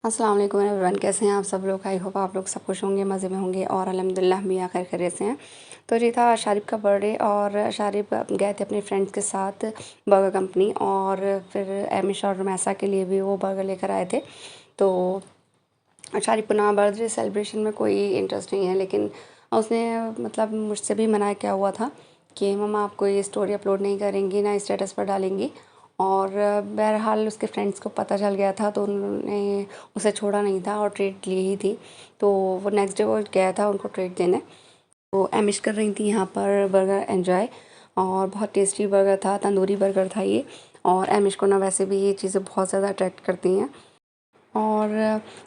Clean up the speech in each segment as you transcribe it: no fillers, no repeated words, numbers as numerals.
अस्सलाम वालेकुम एवरीवन, कैसे हैं आप सब लोग। आई होप आप लोग सब खुश होंगे, मज़े में होंगे और अल्हम्दुलिल्लाह हम भी यहाँ खैर खैरियत से हैं। तो ये था शारिब का बर्थडे और शारिब गए थे अपने फ्रेंड्स के साथ बर्गर कंपनी, और फिर एमिश और रुमैसा के लिए भी वो बर्गर लेकर आए थे। तो शारिब को ना बर्थडे सेलिब्रेशन में कोई इंटरेस्ट नहीं है, लेकिन उसने मतलब मुझसे भी मना किया हुआ था कि मम्मा आप कोई स्टोरी अपलोड नहीं करेंगी, ना स्टेटस पर डालेंगी। और बहरहाल उसके फ्रेंड्स को पता चल गया था, तो उन्होंने उसे छोड़ा नहीं था और ट्रीट ली ही थी। तो वो नेक्स्ट डे वो गया था उनको ट्रीट देने। तो एमिश कर रही थी यहाँ पर बर्गर एंजॉय, और बहुत टेस्टी बर्गर था, तंदूरी बर्गर था ये। और एमिश को ना वैसे भी ये चीज़ें बहुत ज़्यादा अट्रैक्ट करती हैं। और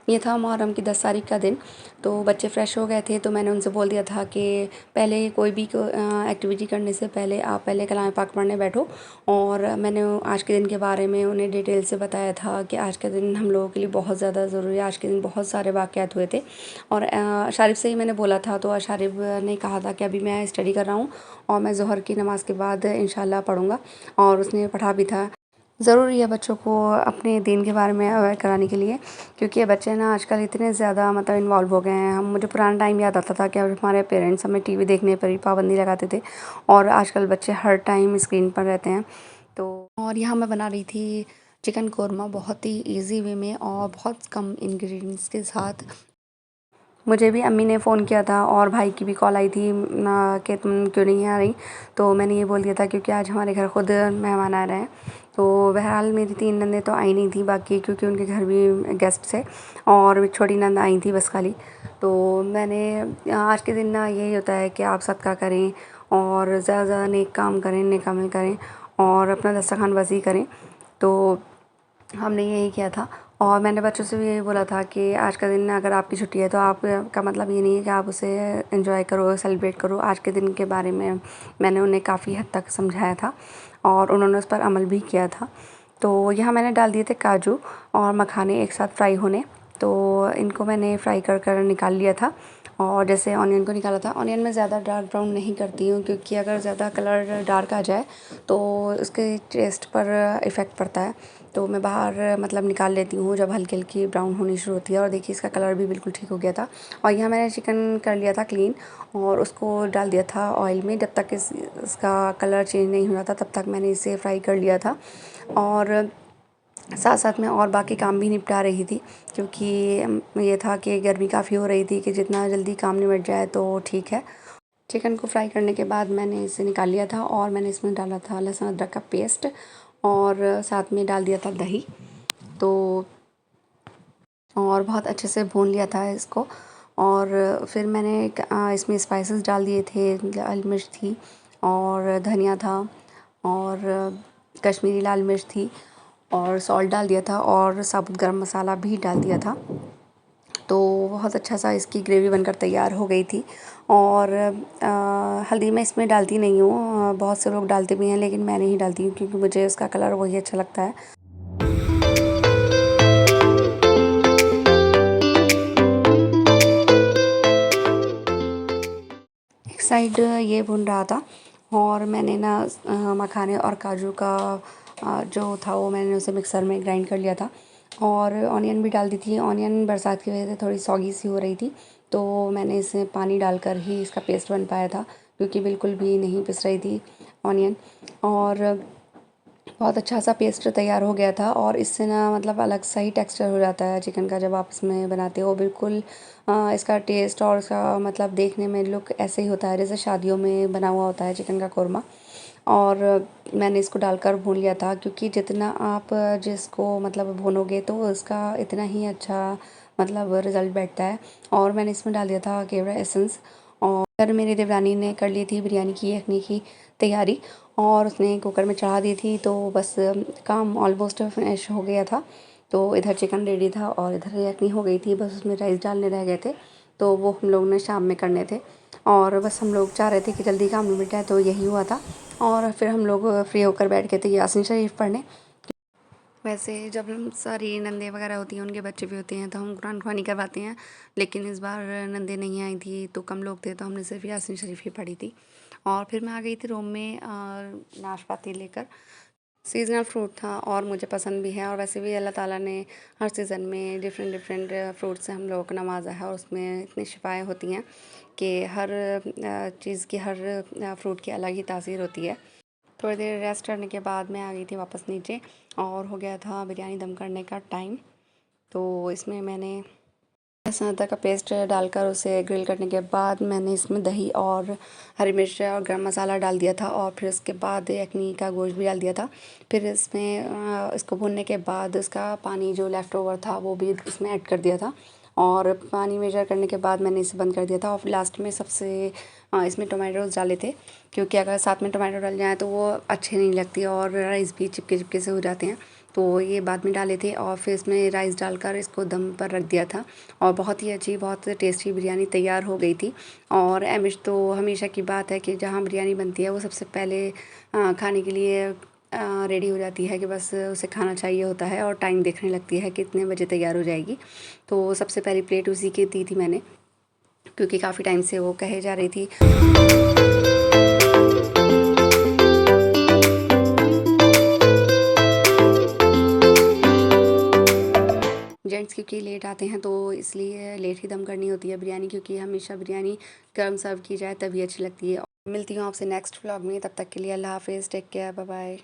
ये था मुहर्रम की 10 तारीख का दिन। तो बच्चे फ़्रेश हो गए थे, तो मैंने उनसे बोल दिया था कि पहले कोई भी एक्टिविटी करने से पहले आप पहले कलाम पाक पढ़ने बैठो। और मैंने आज के दिन के बारे में उन्हें डिटेल से बताया था कि आज का दिन हम लोगों के लिए बहुत ज़्यादा ज़रूरी है। आज के दिन बहुत सारे वाक़यात हुए थे, और शारिब से ही मैंने बोला था। तो शारिब ने कहा था कि अभी मैं स्टडी कर रहा हूँ और मैं ज़ोहर की नमाज़ के बाद इंशाल्लाह पढ़ूँगा, और उसने पढ़ा भी था। ज़रूरी है बच्चों को अपने दीन के बारे में अवेयर कराने के लिए, क्योंकि ये बच्चे ना आजकल इतने ज़्यादा मतलब इन्वॉल्व हो गए हैं। हम मुझे पुराना टाइम याद आता था कि हमारे पेरेंट्स हमें टीवी देखने पर ही पाबंदी लगाते थे, और आजकल बच्चे हर टाइम स्क्रीन पर रहते हैं। तो और यहाँ मैं बना रही थी चिकन कौरमा बहुत ही ईजी वे में और बहुत कम इंग्रेडिएंट्स के साथ। मुझे भी अम्मी ने फ़ोन किया था और भाई की भी कॉल आई थी कि तुम क्यों नहीं आ रही। तो मैंने ये बोल दिया था क्योंकि आज हमारे घर खुद मेहमान आ रहे हैं। तो बहरहाल मेरी 3 नंदें तो आई नहीं थी बाकी, क्योंकि उनके घर भी गेस्ट थे, और छोटी नंद आई थी बस खाली। तो मैंने आज के दिन ना यही होता है कि आप सदका करें और ज़्यादा ज़्यादा नेक काम करें, नेक अमल करें और अपना दस्तरखान वसी करें। तो हमने यही किया था। और मैंने बच्चों से भी यही बोला था कि आज का दिन अगर आपकी छुट्टी है तो आप का मतलब ये नहीं है कि आप उसे एंजॉय करो, सेलिब्रेट करो। आज के दिन के बारे में मैंने उन्हें काफ़ी हद तक समझाया था, और उन्होंने उस पर अमल भी किया था। तो यहाँ मैंने डाल दिए थे काजू और मखाने एक साथ फ्राई होने। तो इनको मैंने फ्राई कर कर निकाल लिया था। और जैसे ऑनियन को निकाला था, ऑनियन में ज़्यादा डार्क ब्राउन नहीं करती हूँ, क्योंकि अगर ज़्यादा कलर डार्क आ जाए तो उसके टेस्ट पर इफ़ेक्ट पड़ता है। तो मैं बाहर मतलब निकाल लेती हूँ जब हल्की हल्की ब्राउन होनी शुरू होती है। और देखिए इसका कलर भी बिल्कुल ठीक हो गया था। और यहाँ मैंने चिकन कर लिया था क्लीन, और उसको डाल दिया था ऑयल में। जब तक इसका कलर चेंज नहीं हो रहा था तब तक मैंने इसे फ्राई कर लिया था। और साथ साथ में और बाकी काम भी निपटा रही थी, क्योंकि ये था कि गर्मी काफ़ी हो रही थी कि जितना जल्दी काम निपट जाए तो ठीक है। चिकन को फ्राई करने के बाद मैंने इसे निकाल लिया था, और मैंने इसमें डाला था लहसुन अदरक का पेस्ट, और साथ में डाल दिया था दही। तो और बहुत अच्छे से भून लिया था इसको। और फिर मैंने इसमें स्पाइसेस डाल दिए थे। लाल मिर्च थी और धनिया था और कश्मीरी लाल मिर्च थी, और सॉल्ट डाल दिया था, और साबुत गरम मसाला भी डाल दिया था। तो बहुत अच्छा सा इसकी ग्रेवी बनकर तैयार हो गई थी। और हल्दी मैं इसमें डालती नहीं हूँ, बहुत से लोग डालते भी हैं, लेकिन मैं नहीं डालती हूँ क्योंकि मुझे उसका कलर वही अच्छा लगता है। एक साइड ये भुन रहा था, और मैंने ना मखाने और काजू का जो था वो मैंने उसे मिक्सर में ग्राइंड कर लिया था। और ऑनियन भी डाल दी थी। ऑनियन बरसात की वजह से थोड़ी सॉगी सी हो रही थी, तो मैंने इसमें पानी डालकर ही इसका पेस्ट बन पाया था, क्योंकि बिल्कुल भी नहीं पिस रही थी ऑनियन। और बहुत अच्छा सा पेस्ट तैयार हो गया था, और इससे ना मतलब अलग सा ही टेक्सचर हो जाता है चिकन का जब आप इसमें बनाते हो। बिल्कुल इसका टेस्ट और इसका मतलब देखने में लुक ऐसे ही होता है जैसे शादियों में बना हुआ होता है चिकन का कौरमा। और मैंने इसको डालकर भून लिया था, क्योंकि जितना आप जिसको मतलब भूनोगे तो उसका इतना ही अच्छा मतलब रिज़ल्ट बैठता है। और मैंने इसमें डाल दिया था केवड़ा एसेंस। और मेरी देवरानी ने कर ली थी बिरयानी की यखनी की तैयारी, और उसने कुकर में चढ़ा दी थी। तो बस काम ऑलमोस्ट फिनिश हो गया था। तो इधर चिकन रेडी था और इधर यखनी हो गई थी, बस उसमें राइस डालने रह गए थे। तो वो हम लोग ने शाम में करने थे, और बस हम लोग चाह रहे थे कि जल्दी काम निपट जाए, तो यही हुआ था। और फिर हम लोग फ्री होकर बैठ गए थे यासीन शरीफ पढ़ने। वैसे जब हम सारी नंदे वगैरह होती हैं, उनके बच्चे भी होते हैं, तो हम कुरान ख़वानी करवाते हैं। लेकिन इस बार नंदे नहीं आई थी, तो कम लोग थे, तो हमने सिर्फ यासीन शरीफ ही पढ़ी थी। और फिर मैं आ गई थी रूम में नाशपाती लेकर। सीज़नल फ्रूट था और मुझे पसंद भी है। और वैसे भी अल्लाह ताला ने हर सीज़न में डिफरेंट डिफरेंट फ्रूट से हम लोगों को नवाजा है और उसमें इतनी शिफाएँ होती हैं कि हर चीज़ की, हर फ्रूट की अलग ही तासीर होती है। थोड़ी देर रेस्ट करने के बाद मैं आ गई थी वापस नीचे और हो गया था बिरयानी दम करने का टाइम। तो इसमें मैंने लहसुन अदरक का पेस्ट डालकर उसे ग्रिल करने के बाद मैंने इसमें दही और हरी मिर्च और गरम मसाला डाल दिया था और फिर उसके बाद यखनी का गोश्त भी डाल दिया था। फिर इसमें इसको भूनने के बाद इसका पानी जो लेफ़्ट ओवर था वो भी इसमें ऐड कर दिया था और पानी मेजर करने के बाद मैंने इसे बंद कर दिया था। और लास्ट में सबसे इसमें टोमेटोज़ डाले थे, क्योंकि अगर साथ में टोमेटो डल जाए तो वो अच्छे नहीं लगती और राइस भी चिपके चिपके से हो जाते हैं। तो ये बाद में डाले थे और फिर इसमें राइस डालकर इसको दम पर रख दिया था और बहुत ही अच्छी, बहुत टेस्टी बिरयानी तैयार हो गई थी। और एमिश तो हमेशा की बात है कि जहाँ बिरयानी बनती है वो सबसे पहले खाने के लिए रेडी हो जाती है कि बस उसे खाना चाहिए होता है और टाइम देखने लगती है कि कितने बजे तैयार हो जाएगी। तो सबसे पहली प्लेट उसी की दी थी मैंने, क्योंकि काफ़ी टाइम से वो कहे जा रही थी। जेंट्स क्योंकि लेट आते हैं तो इसलिए लेट ही दम करनी होती है बिरयानी, क्योंकि हमेशा बिरयानी गर्म सर्व की जाए तभी अच्छी लगती है। मिलती हूँ आपसे नेक्स्ट व्लॉग में, तब तक के लिए अल्लाह हाफ़िज़, टेक केयर, बाय बाय।